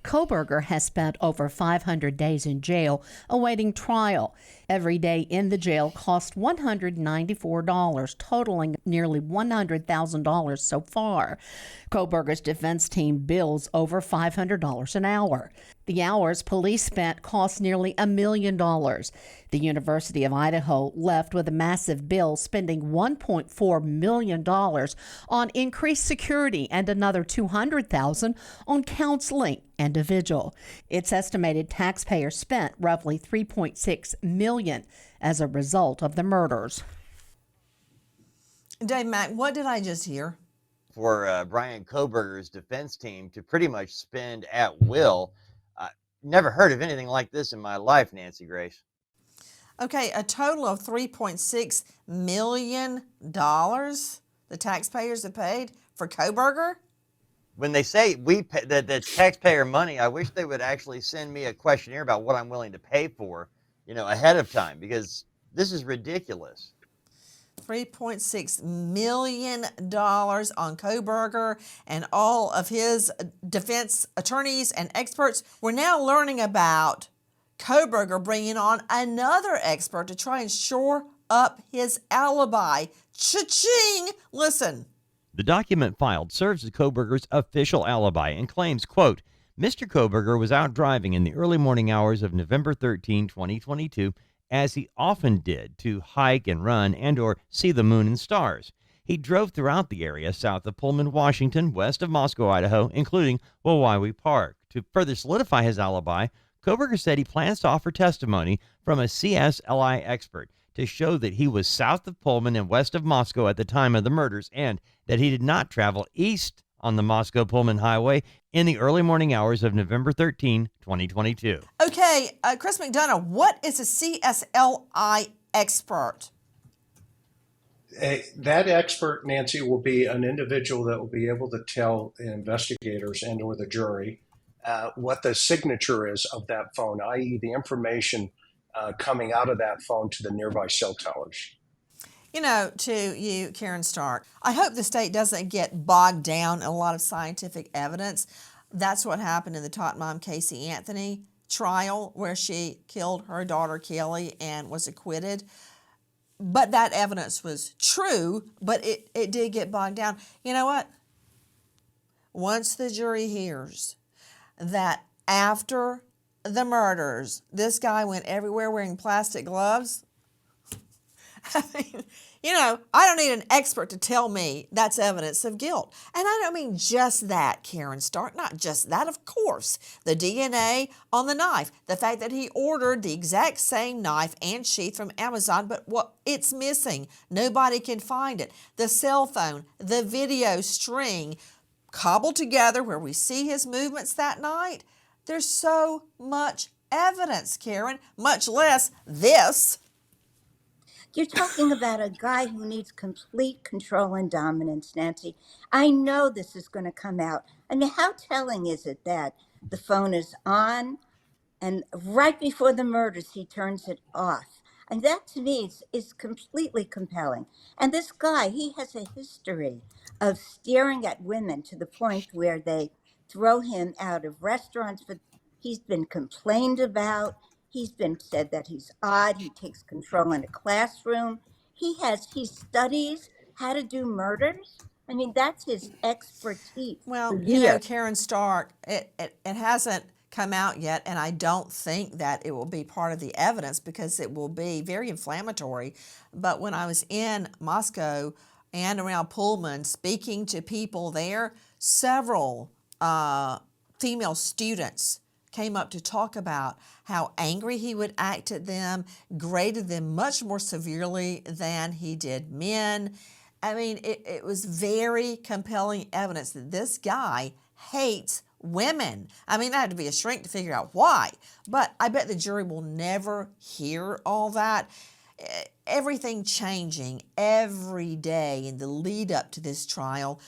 Kohberger has spent over 500 days in jail awaiting trial. Every day in the jail cost $194, totaling nearly $100,000 so far. Kohberger's defense team bills over $500 an hour. The hours police spent cost nearly $1 million. The University of Idaho left with a massive bill, spending $1.4 million on increased security and another $200,000 on counseling and a vigil. It's estimated taxpayers spent roughly $3.6 million as a result of the murders. Dave Mack, what did I just hear? For Bryan Kohberger's defense team to pretty much spend at will. Never heard of anything like this in my life, Nancy Grace. Okay, a total of $3.6 million the taxpayers have paid for Kohberger? When they say we pay, that's taxpayer money, I wish they would actually send me a questionnaire about what I'm willing to pay for, ahead of time, because this is ridiculous. $3.6 million on Kohberger and all of his defense attorneys and experts. We're now learning about Kohberger bringing on another expert to try and shore up his alibi. Cha-ching! Listen. The document filed serves as Kohberger's official alibi and claims, quote, Mr. Kohberger was out driving in the early morning hours of November 13, 2022, as he often did, to hike and run and or see the moon and stars. He drove throughout the area south of Pullman, Washington, west of Moscow, Idaho, including Wawiwi Park. To further solidify his alibi, Kohberger said he plans to offer testimony from a CSLI expert to show that he was south of Pullman and west of Moscow at the time of the murders and that he did not travel east on the Moscow-Pullman Highway in the early morning hours of November 13, 2022. Okay, Chris McDonough, what is a CSLI expert? That expert, Nancy, will be an individual that will be able to tell investigators and or the jury what the signature is of that phone, i.e. the information coming out of that phone to the nearby cell towers. To you, Karen Stark, I hope the state doesn't get bogged down in a lot of scientific evidence. That's what happened in the Tot Mom Casey Anthony trial, where she killed her daughter Kelly and was acquitted. But that evidence was true, but it did get bogged down. You know what? Once the jury hears that after the murders, this guy went everywhere wearing plastic gloves, I mean, I don't need an expert to tell me that's evidence of guilt. And I don't mean just that, Karen Stark, not just that, of course. The DNA on the knife, the fact that he ordered the exact same knife and sheath from Amazon, but it's missing. Nobody can find it. The cell phone, the video string cobbled together where we see his movements that night. There's so much evidence, Karen, much less this. You're talking about a guy who needs complete control and dominance, Nancy. I know this is going to come out. I mean, how telling is it that the phone is on and right before the murders, he turns it off? And that to me is completely compelling. And this guy, he has a history of staring at women to the point where they throw him out of restaurants. But he's been complained about. He's been said that he's odd. He takes control in a classroom. He studies how to do murders. I mean, that's his expertise. Well, Karen Stark, it hasn't come out yet, and I don't think that it will be part of the evidence because it will be very inflammatory. But when I was in Moscow and around Pullman speaking to people there, several female students came up to talk about how angry he would act at them, graded them much more severely than he did men. I mean, it was very compelling evidence that this guy hates women. I mean, I had to be a shrink to figure out why, but I bet the jury will never hear all that. Everything changing every day in the lead up to this trial.